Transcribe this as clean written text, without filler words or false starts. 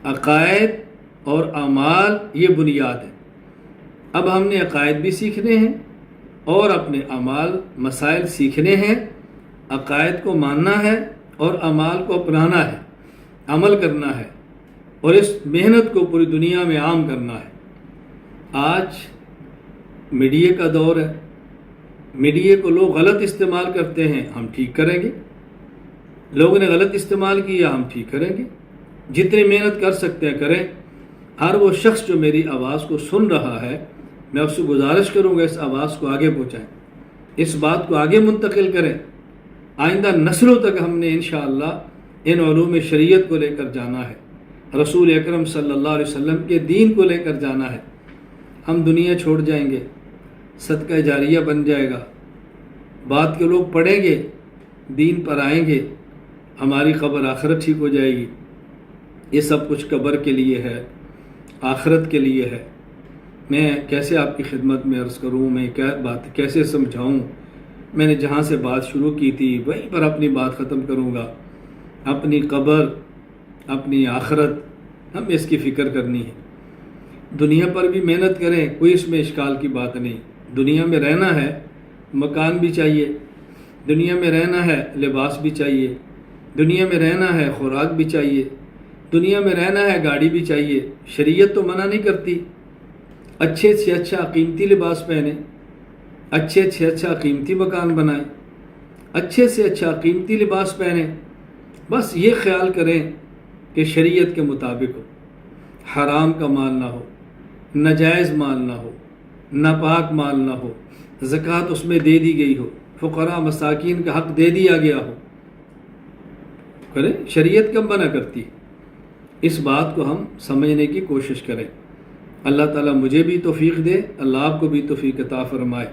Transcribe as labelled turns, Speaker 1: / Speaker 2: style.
Speaker 1: عقائد اور اعمال یہ بنیاد ہے۔ اب ہم نے عقائد بھی سیکھنے ہیں اور اپنے اعمال مسائل سیکھنے ہیں۔ عقائد کو ماننا ہے اور اعمال کو اپنانا ہے، عمل کرنا ہے، اور اس محنت کو پوری دنیا میں عام کرنا ہے۔ آج میڈیا کا دور ہے، میڈیا کو لوگ غلط استعمال کرتے ہیں، ہم ٹھیک کریں گے۔ لوگوں نے غلط استعمال کیا، ہم ٹھیک کریں گے۔ جتنی محنت کر سکتے ہیں کریں۔ ہر وہ شخص جو میری آواز کو سن رہا ہے، میں اس سے گزارش کروں گا اس آواز کو آگے پہنچائیں، اس بات کو آگے منتقل کریں۔ آئندہ نسلوں تک ہم نے انشاءاللہ ان علوم شریعت کو لے کر جانا ہے، رسول اکرم صلی اللہ علیہ وسلم کے دین کو لے کر جانا ہے۔ ہم دنیا چھوڑ جائیں گے، صدقہ جاریہ بن جائے گا، بعد کے لوگ پڑھیں گے، دین پر آئیں گے، ہماری قبر آخرت ٹھیک ہو جائے گی۔ یہ سب کچھ قبر کے لیے ہے، آخرت کے لیے ہے۔ میں کیسے آپ کی خدمت میں عرض کروں، میں کیا بات کیسے سمجھاؤں؟ میں نے جہاں سے بات شروع کی تھی وہیں پر اپنی بات ختم کروں گا۔ اپنی قبر، اپنی آخرت، ہم اس کی فکر کرنی ہے۔ دنیا پر بھی محنت کریں، کوئی اس میں اشکال کی بات نہیں۔ دنیا میں رہنا ہے، مکان بھی چاہیے، دنیا میں رہنا ہے لباس بھی چاہیے، دنیا میں رہنا ہے خوراک بھی چاہیے، دنیا میں رہنا ہے گاڑی بھی چاہیے۔ شریعت تو منع نہیں کرتی، اچھے سے اچھا قیمتی لباس پہنیں، اچھے سے اچھا قیمتی مکان بنائیں، اچھے سے اچھا قیمتی لباس پہنیں۔ بس یہ خیال کریں کہ شریعت کے مطابق ہو، حرام کا مال نہ ہو، ناجائز مال نہ ہو، ناپاک مال نہ ہو، زکوٰۃ اس میں دے دی گئی ہو، فقراء مساکین کا حق دے دیا گیا ہو۔ کریں، شریعت کم منع کرتی، اس بات کو ہم سمجھنے کی کوشش کریں۔ اللہ تعالیٰ مجھے بھی توفیق دے، اللہ آپ کو بھی توفیق عطا فرمائے۔